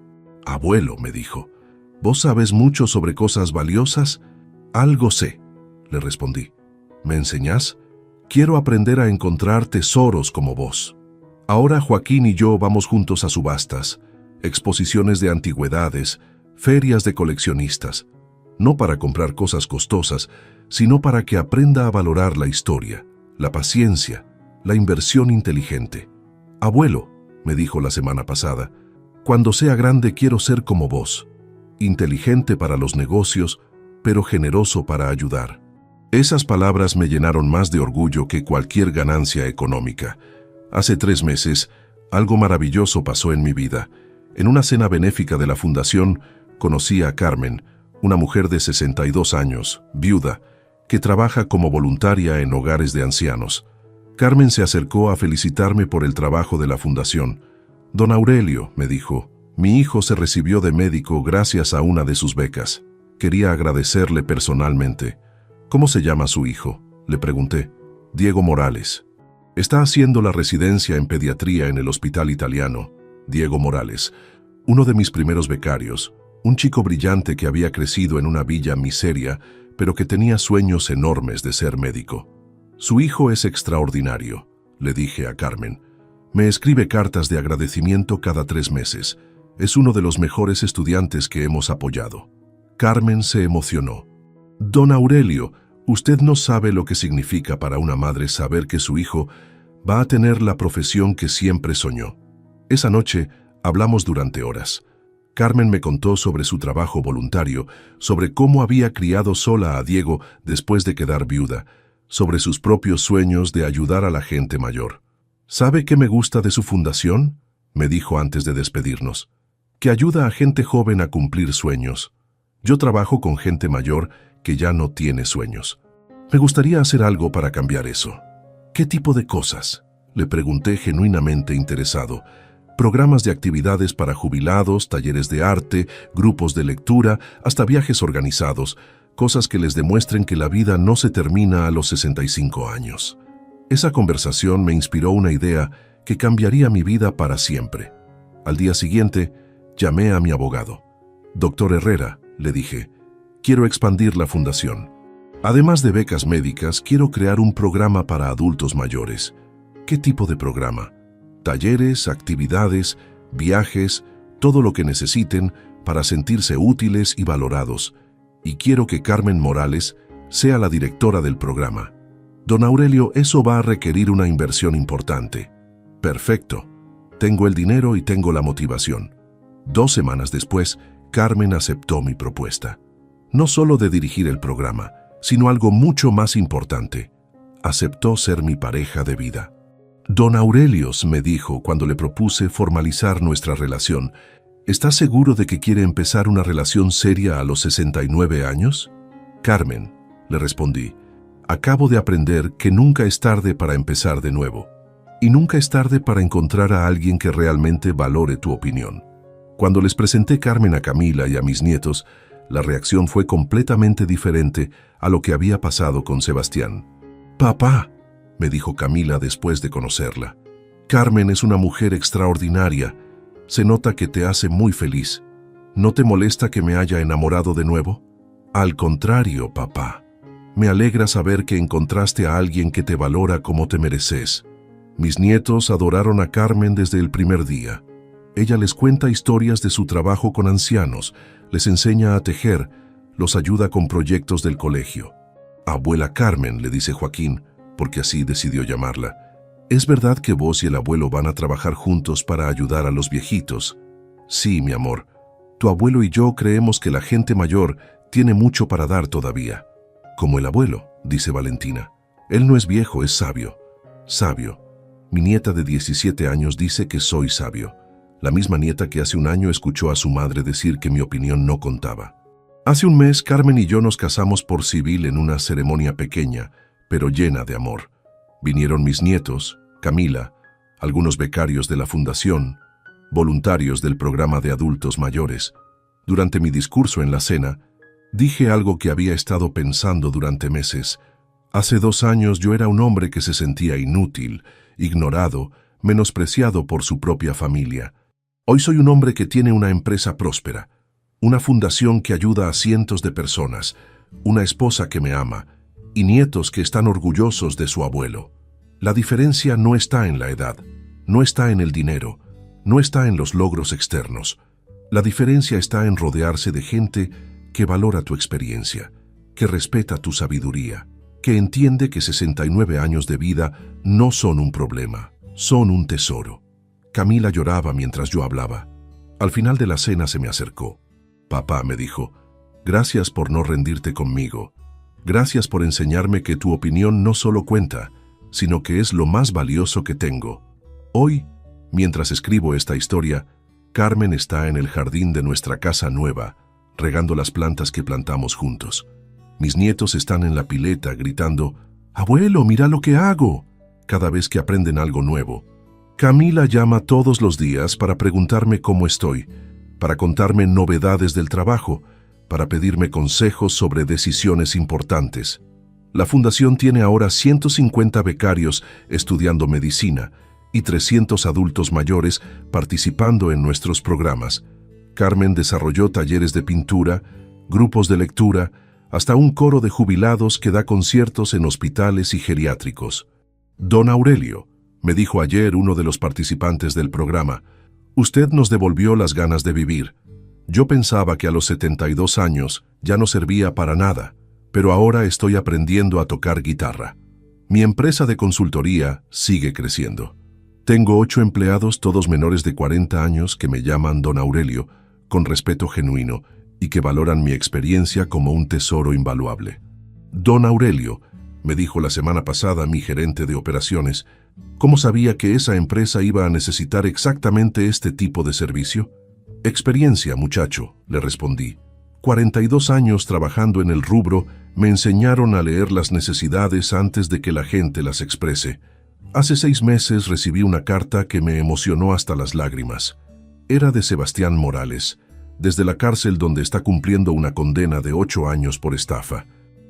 «Abuelo», me dijo, «¿vos sabes mucho sobre cosas valiosas?» «Algo sé», le respondí. «¿Me enseñás? Quiero aprender a encontrar tesoros como vos». Ahora Joaquín y yo vamos juntos a subastas, exposiciones de antigüedades, ferias de coleccionistas. No para comprar cosas costosas, sino para que aprenda a valorar la historia, la paciencia, la inversión inteligente. Abuelo, me dijo la semana pasada, cuando sea grande quiero ser como vos, inteligente para los negocios, pero generoso para ayudar. Esas palabras me llenaron más de orgullo que cualquier ganancia económica. Hace 3 meses, algo maravilloso pasó en mi vida. En una cena benéfica de la fundación, conocí a Carmen, una mujer de 62 años, viuda, que trabaja como voluntaria en hogares de ancianos. Carmen se acercó a felicitarme por el trabajo de la fundación. Don Aurelio, me dijo, mi hijo se recibió de médico gracias a una de sus becas. Quería agradecerle personalmente. ¿Cómo se llama su hijo?, le pregunté. Diego Morales. Está haciendo la residencia en pediatría en el hospital italiano. Diego Morales, uno de mis primeros becarios, un chico brillante que había crecido en una villa miseria, pero que tenía sueños enormes de ser médico. Su hijo es extraordinario, le dije a Carmen. Me escribe cartas de agradecimiento cada 3 meses. Es uno de los mejores estudiantes que hemos apoyado. Carmen se emocionó. Don Aurelio, usted no sabe lo que significa para una madre saber que su hijo va a tener la profesión que siempre soñó. Esa noche hablamos durante horas. Carmen me contó sobre su trabajo voluntario, sobre cómo había criado sola a Diego después de quedar viuda, sobre sus propios sueños de ayudar a la gente mayor. ¿Sabe qué me gusta de su fundación?, me dijo antes de despedirnos. Que ayuda a gente joven a cumplir sueños. Yo trabajo con gente mayor que ya no tiene sueños. Me gustaría hacer algo para cambiar eso. ¿Qué tipo de cosas?, le pregunté genuinamente interesado. Programas de actividades para jubilados, talleres de arte, grupos de lectura, hasta viajes organizados, cosas que les demuestren que la vida no se termina a los 65 años. Esa conversación me inspiró una idea que cambiaría mi vida para siempre. Al día siguiente, llamé a mi abogado. Doctor Herrera, le dije, quiero expandir la fundación. Además de becas médicas, quiero crear un programa para adultos mayores. ¿Qué tipo de programa? Talleres, actividades, viajes, todo lo que necesiten para sentirse útiles y valorados. Y quiero que Carmen Morales sea la directora del programa. Don Aurelio, eso va a requerir una inversión importante. Perfecto. Tengo el dinero y tengo la motivación. 2 semanas después, Carmen aceptó mi propuesta. No solo de dirigir el programa, sino algo mucho más importante. Aceptó ser mi pareja de vida. Don Aurelio, me dijo cuando le propuse formalizar nuestra relación, ¿está seguro de que quiere empezar una relación seria a los 69 años? Carmen, le respondí, acabo de aprender que nunca es tarde para empezar de nuevo. Y nunca es tarde para encontrar a alguien que realmente valore tu opinión. Cuando les presenté Carmen a Camila y a mis nietos, la reacción fue completamente diferente a lo que había pasado con Sebastián. Papá, me dijo Camila después de conocerla. Carmen es una mujer extraordinaria. Se nota que te hace muy feliz. ¿No te molesta que me haya enamorado de nuevo? Al contrario, papá. Me alegra saber que encontraste a alguien que te valora como te mereces. Mis nietos adoraron a Carmen desde el primer día. Ella les cuenta historias de su trabajo con ancianos, les enseña a tejer, los ayuda con proyectos del colegio. Abuela Carmen, le dice Joaquín, porque así decidió llamarla. ¿Es verdad que vos y el abuelo van a trabajar juntos para ayudar a los viejitos? Sí, mi amor. Tu abuelo y yo creemos que la gente mayor tiene mucho para dar todavía. Como el abuelo, dice Valentina. Él no es viejo, es sabio. Sabio. Mi nieta de 17 años dice que soy sabio. La misma nieta que hace un año escuchó a su madre decir que mi opinión no contaba. Hace un mes, Carmen y yo nos casamos por civil en una ceremonia pequeña, pero llena de amor. Vinieron mis nietos, Camila, algunos becarios de la fundación, voluntarios del programa de adultos mayores. Durante mi discurso en la cena, dije algo que había estado pensando durante meses. Hace 2 años yo era un hombre que se sentía inútil, ignorado, menospreciado por su propia familia. Hoy soy un hombre que tiene una empresa próspera, una fundación que ayuda a cientos de personas, una esposa que me ama, y nietos que están orgullosos de su abuelo. La diferencia no está en la edad, no está en el dinero, no está en los logros externos. La diferencia está en rodearse de gente que valora tu experiencia. que respeta tu sabiduría, que entiende que 69 años de vida no son un problema, son un tesoro. Camila lloraba mientras yo hablaba. Al final de la cena se me acercó. Papá, me dijo, gracias por no rendirte conmigo. Gracias por enseñarme que tu opinión no solo cuenta, sino que es lo más valioso que tengo. Hoy, mientras escribo esta historia, Carmen está en el jardín de nuestra casa nueva, regando las plantas que plantamos juntos. Mis nietos están en la pileta gritando, «Abuelo, mira lo que hago», cada vez que aprenden algo nuevo. Camila llama todos los días para preguntarme cómo estoy, para contarme novedades del trabajo, para pedirme consejos sobre decisiones importantes. La fundación tiene ahora 150 becarios estudiando medicina y 300 adultos mayores participando en nuestros programas. Carmen desarrolló talleres de pintura, grupos de lectura, hasta un coro de jubilados que da conciertos en hospitales y geriátricos. Don Aurelio, me dijo ayer uno de los participantes del programa, usted nos devolvió las ganas de vivir. Yo pensaba que a los 72 años ya no servía para nada, pero ahora estoy aprendiendo a tocar guitarra. Mi empresa de consultoría sigue creciendo. Tengo 8 empleados, todos menores de 40 años, que me llaman Don Aurelio, con respeto genuino, y que valoran mi experiencia como un tesoro invaluable. Don Aurelio, me dijo la semana pasada mi gerente de operaciones, ¿cómo sabía que esa empresa iba a necesitar exactamente este tipo de servicio? Experiencia, muchacho, le respondí. 42 años trabajando en el rubro me enseñaron a leer las necesidades antes de que la gente las exprese. Hace 6 meses recibí una carta que me emocionó hasta las lágrimas. Era de Sebastián Morales, desde la cárcel donde está cumpliendo una condena de 8 años por estafa.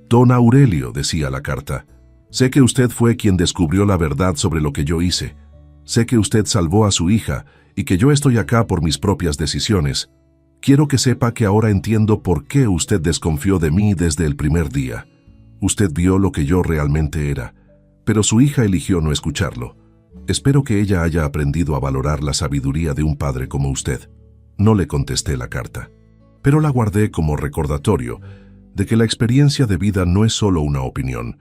Don Aurelio, decía la carta, sé que usted fue quien descubrió la verdad sobre lo que yo hice. Sé que usted salvó a su hija y que yo estoy acá por mis propias decisiones. Quiero que sepa que ahora entiendo por qué usted desconfió de mí desde el primer día. Usted vio lo que yo realmente era, pero su hija eligió no escucharlo. Espero que ella haya aprendido a valorar la sabiduría de un padre como usted. No le contesté la carta, pero la guardé como recordatorio de que la experiencia de vida no es solo una opinión,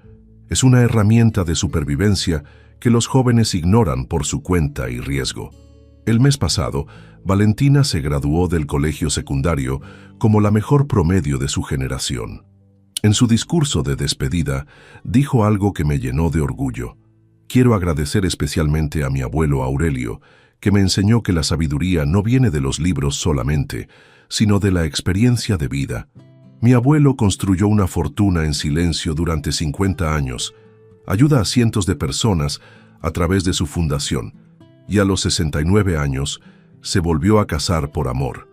es una herramienta de supervivencia que los jóvenes ignoran por su cuenta y riesgo. El mes pasado, Valentina se graduó del colegio secundario como la mejor promedio de su generación. En su discurso de despedida, dijo algo que me llenó de orgullo. Quiero agradecer especialmente a mi abuelo Aurelio, que me enseñó que la sabiduría no viene de los libros solamente, sino de la experiencia de vida. Mi abuelo construyó una fortuna en silencio durante 50 años, ayuda a cientos de personas a través de su fundación, y a los 69 años se volvió a casar por amor.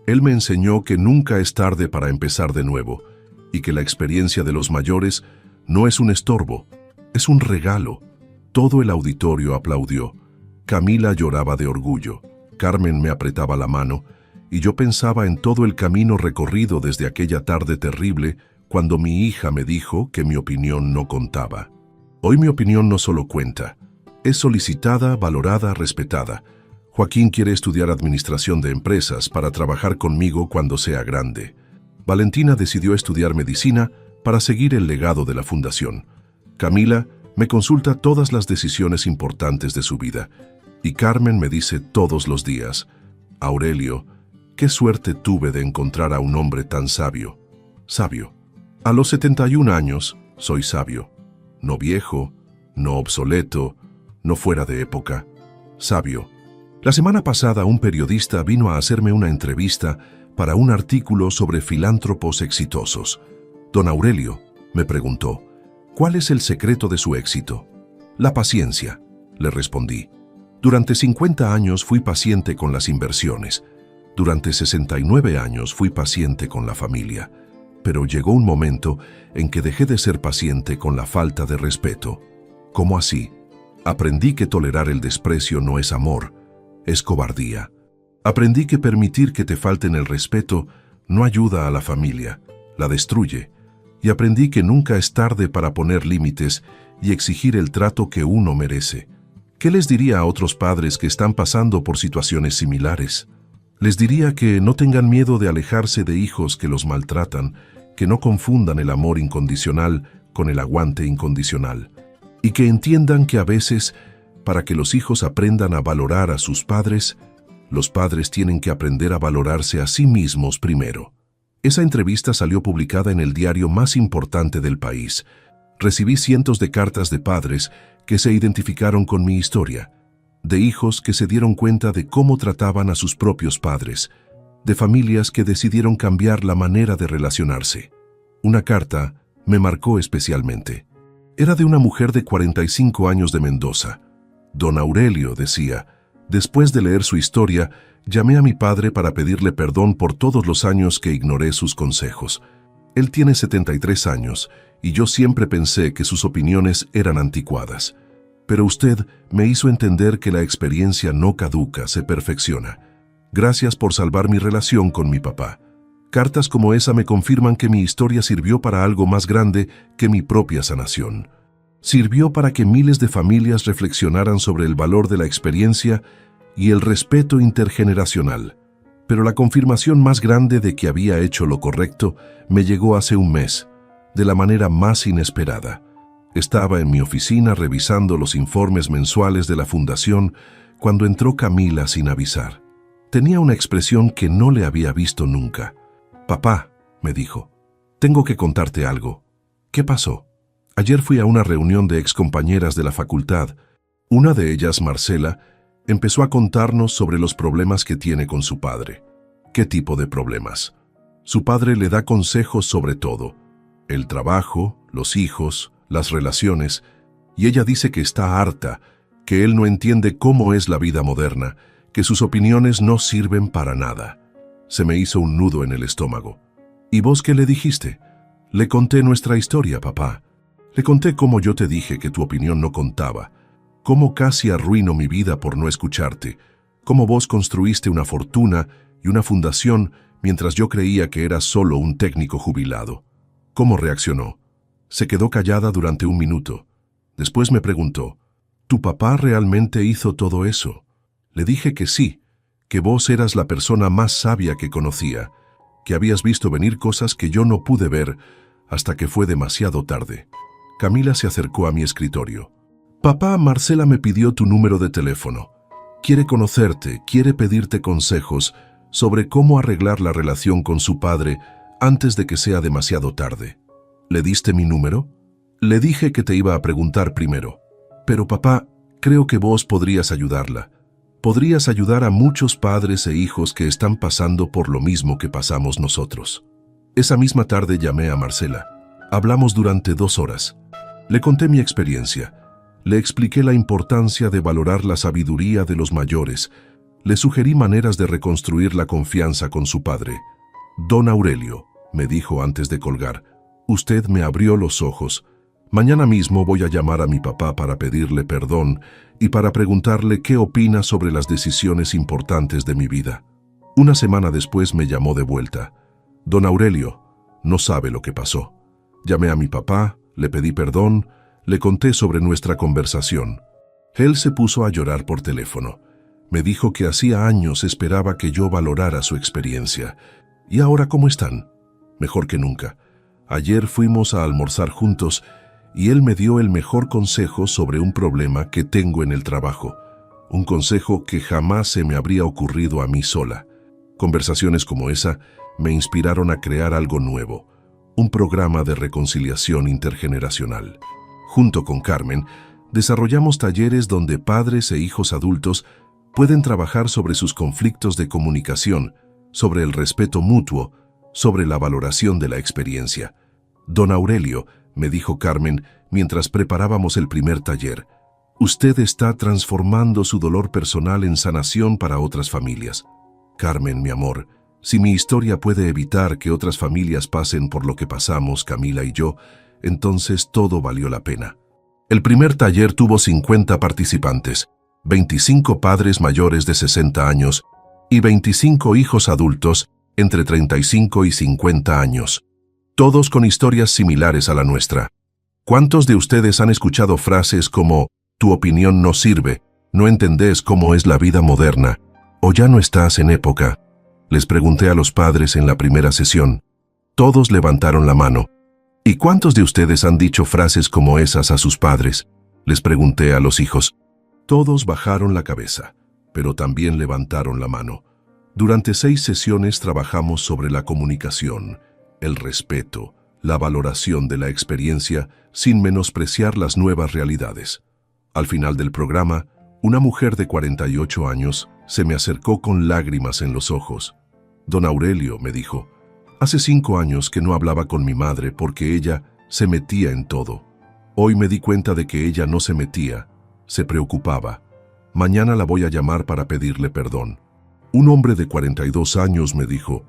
Él me enseñó que nunca es tarde para empezar de nuevo, y que la experiencia de los mayores no es un estorbo, es un regalo. Todo el auditorio aplaudió. Camila lloraba de orgullo, Carmen me apretaba la mano, y yo pensaba en todo el camino recorrido desde aquella tarde terrible cuando mi hija me dijo que mi opinión no contaba. Hoy mi opinión no solo cuenta, es solicitada, valorada, respetada. Joaquín quiere estudiar administración de empresas para trabajar conmigo cuando sea grande. Valentina decidió estudiar medicina para seguir el legado de la fundación. Camila me consulta todas las decisiones importantes de su vida. Y Carmen me dice todos los días, Aurelio, qué suerte tuve de encontrar a un hombre tan sabio. Sabio. A los 71 años soy sabio. No viejo, no obsoleto, no fuera de época. Sabio. La semana pasada un periodista vino a hacerme una entrevista para un artículo sobre filántropos exitosos. Don Aurelio, me preguntó, ¿cuál es el secreto de su éxito? La paciencia, le respondí. Durante 50 años fui paciente con las inversiones. Durante 69 años fui paciente con la familia. Pero llegó un momento en que dejé de ser paciente con la falta de respeto. ¿Cómo así? Aprendí que tolerar el desprecio no es amor, es cobardía. Aprendí que permitir que te falten el respeto no ayuda a la familia, la destruye. Y aprendí que nunca es tarde para poner límites y exigir el trato que uno merece. ¿Qué les diría a otros padres que están pasando por situaciones similares? Les diría que no tengan miedo de alejarse de hijos que los maltratan, que no confundan el amor incondicional con el aguante incondicional, y que entiendan que a veces, para que los hijos aprendan a valorar a sus padres, los padres tienen que aprender a valorarse a sí mismos primero. Esa entrevista salió publicada en el diario más importante del país. Recibí cientos de cartas de padres que se identificaron con mi historia, de hijos que se dieron cuenta de cómo trataban a sus propios padres, de familias que decidieron cambiar la manera de relacionarse. Una carta me marcó especialmente. Era de una mujer de 45 años de Mendoza. Don Aurelio decía: después de leer su historia, llamé a mi padre para pedirle perdón por todos los años que ignoré sus consejos. Él tiene 73 años y yo siempre pensé que sus opiniones eran anticuadas. Pero usted me hizo entender que la experiencia no caduca, se perfecciona. Gracias por salvar mi relación con mi papá. Cartas como esa me confirman que mi historia sirvió para algo más grande que mi propia sanación. Sirvió para que miles de familias reflexionaran sobre el valor de la experiencia y el respeto intergeneracional. Pero la confirmación más grande de que había hecho lo correcto me llegó hace un mes, de la manera más inesperada. Estaba en mi oficina revisando los informes mensuales de la fundación cuando entró Camila sin avisar. Tenía una expresión que no le había visto nunca. «Papá», me dijo, «tengo que contarte algo». «¿Qué pasó?» «Ayer fui a una reunión de excompañeras de la facultad. Una de ellas, Marcela, empezó a contarnos sobre los problemas que tiene con su padre». «¿Qué tipo de problemas?» «Su padre le da consejos sobre todo. El trabajo, los hijos, las relaciones. Y ella dice que está harta, que él no entiende cómo es la vida moderna, que sus opiniones no sirven para nada». Se me hizo un nudo en el estómago. «¿Y vos qué le dijiste?» «Le conté nuestra historia, papá. Le conté cómo yo te dije que tu opinión no contaba, cómo casi arruino mi vida por no escucharte, cómo vos construiste una fortuna y una fundación mientras yo creía que eras solo un técnico jubilado». ¿Cómo reaccionó? Se quedó callada durante un minuto. Después me preguntó: ¿tu papá realmente hizo todo eso? Le dije que sí, que vos eras la persona más sabia que conocía, que habías visto venir cosas que yo no pude ver hasta que fue demasiado tarde. Camila se acercó a mi escritorio. «Papá, Marcela me pidió tu número de teléfono. Quiere conocerte, quiere pedirte consejos sobre cómo arreglar la relación con su padre antes de que sea demasiado tarde». «¿Le diste mi número?» «Le dije que te iba a preguntar primero. Pero papá, creo que vos podrías ayudarla. Podrías ayudar a muchos padres e hijos que están pasando por lo mismo que pasamos nosotros». Esa misma tarde llamé a Marcela. Hablamos durante 2 horas. Le conté mi experiencia. Le expliqué la importancia de valorar la sabiduría de los mayores. Le sugerí maneras de reconstruir la confianza con su padre. «Don Aurelio», me dijo antes de colgar, «usted me abrió los ojos. Mañana mismo voy a llamar a mi papá para pedirle perdón y para preguntarle qué opina sobre las decisiones importantes de mi vida». Una semana después me llamó de vuelta. «Don Aurelio, no sabe lo que pasó. Llamé a mi papá, le pedí perdón, le conté sobre nuestra conversación. Él se puso a llorar por teléfono. Me dijo que hacía años esperaba que yo valorara su experiencia. ¿Y ahora cómo están?» «Mejor que nunca. Ayer fuimos a almorzar juntos y él me dio el mejor consejo sobre un problema que tengo en el trabajo. Un consejo que jamás se me habría ocurrido a mí sola. Conversaciones como esa me inspiraron a crear algo nuevo, un programa de reconciliación intergeneracional. Junto con Carmen, desarrollamos talleres donde padres e hijos adultos pueden trabajar sobre sus conflictos de comunicación, sobre el respeto mutuo, sobre la valoración de la experiencia. «Don Aurelio», me dijo Carmen mientras preparábamos el primer taller, «usted está transformando su dolor personal en sanación para otras familias». «Carmen, mi amor, si mi historia puede evitar que otras familias pasen por lo que pasamos, Camila y yo, entonces todo valió la pena». El primer taller tuvo 50 participantes, 25 padres mayores de 60 años y 25 hijos adultos entre 35 y 50 años, todos con historias similares a la nuestra. ¿Cuántos de ustedes han escuchado frases como «tu opinión no sirve», «no entendés cómo es la vida moderna» o «ya no estás en época»? Les pregunté a los padres en la primera sesión. Todos levantaron la mano. ¿Y cuántos de ustedes han dicho frases como esas a sus padres? Les pregunté a los hijos. Todos bajaron la cabeza, pero también levantaron la mano. Durante 6 sesiones trabajamos sobre la comunicación, el respeto, la valoración de la experiencia sin menospreciar las nuevas realidades. Al final del programa, una mujer de 48 años se me acercó con lágrimas en los ojos. Don Aurelio, me dijo, hace 5 años que no hablaba con mi madre porque ella se metía en todo. Hoy me di cuenta de que ella no se metía, se preocupaba. Mañana la voy a llamar para pedirle perdón. Un hombre de 42 años me dijo,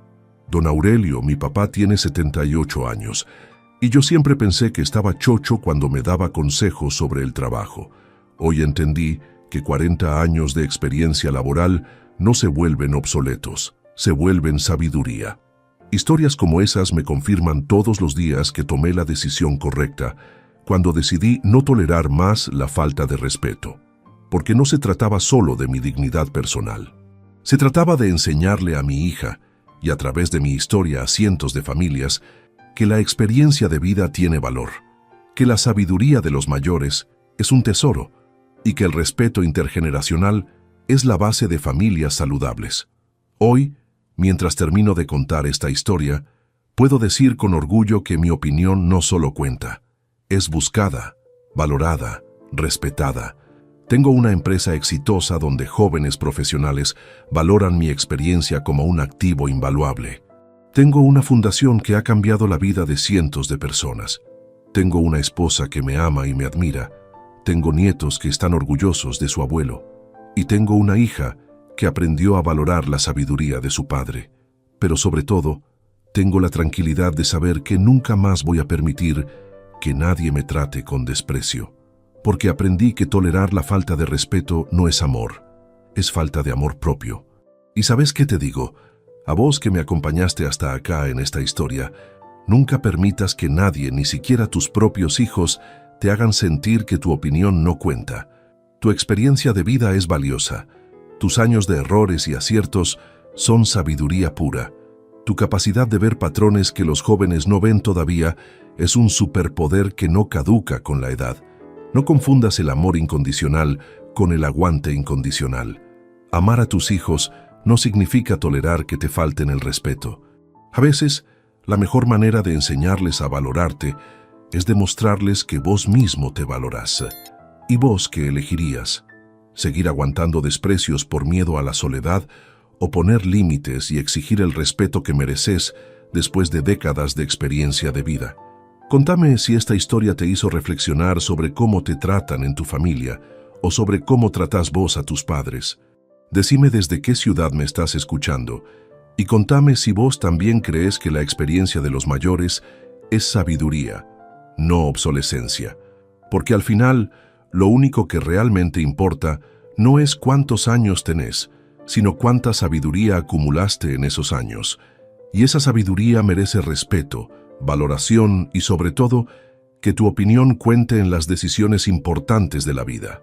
Don Aurelio, mi papá tiene 78 años y yo siempre pensé que estaba chocho cuando me daba consejos sobre el trabajo. Hoy entendí que 40 años de experiencia laboral no se vuelven obsoletos, se vuelven sabiduría. Historias como esas me confirman todos los días que tomé la decisión correcta cuando decidí no tolerar más la falta de respeto, porque no se trataba solo de mi dignidad personal. Se trataba de enseñarle a mi hija, y a través de mi historia a cientos de familias, que la experiencia de vida tiene valor, que la sabiduría de los mayores es un tesoro, y que el respeto intergeneracional es la base de familias saludables. Hoy, mientras termino de contar esta historia, puedo decir con orgullo que mi opinión no solo cuenta, es buscada, valorada, respetada. Tengo una empresa exitosa donde jóvenes profesionales valoran mi experiencia como un activo invaluable. Tengo una fundación que ha cambiado la vida de cientos de personas. Tengo una esposa que me ama y me admira. Tengo nietos que están orgullosos de su abuelo. Y tengo una hija que aprendió a valorar la sabiduría de su padre. Pero sobre todo, tengo la tranquilidad de saber que nunca más voy a permitir que nadie me trate con desprecio. Porque aprendí que tolerar la falta de respeto no es amor, es falta de amor propio. ¿Y sabes qué te digo? A vos que me acompañaste hasta acá en esta historia, nunca permitas que nadie, ni siquiera tus propios hijos, te hagan sentir que tu opinión no cuenta. Tu experiencia de vida es valiosa. Tus años de errores y aciertos son sabiduría pura. Tu capacidad de ver patrones que los jóvenes no ven todavía es un superpoder que no caduca con la edad. No confundas el amor incondicional con el aguante incondicional. Amar a tus hijos no significa tolerar que te falten el respeto. A veces, la mejor manera de enseñarles a valorarte es demostrarles que vos mismo te valorás. ¿Y vos qué elegirías? ¿Seguir aguantando desprecios por miedo a la soledad o poner límites y exigir el respeto que mereces después de décadas de experiencia de vida? Contame si esta historia te hizo reflexionar sobre cómo te tratan en tu familia o sobre cómo tratás vos a tus padres. Decime desde qué ciudad me estás escuchando y contame si vos también crees que la experiencia de los mayores es sabiduría, no obsolescencia. Porque al final, lo único que realmente importa no es cuántos años tenés, sino cuánta sabiduría acumulaste en esos años. Y esa sabiduría merece respeto, valoración y sobre todo, que tu opinión cuente en las decisiones importantes de la vida.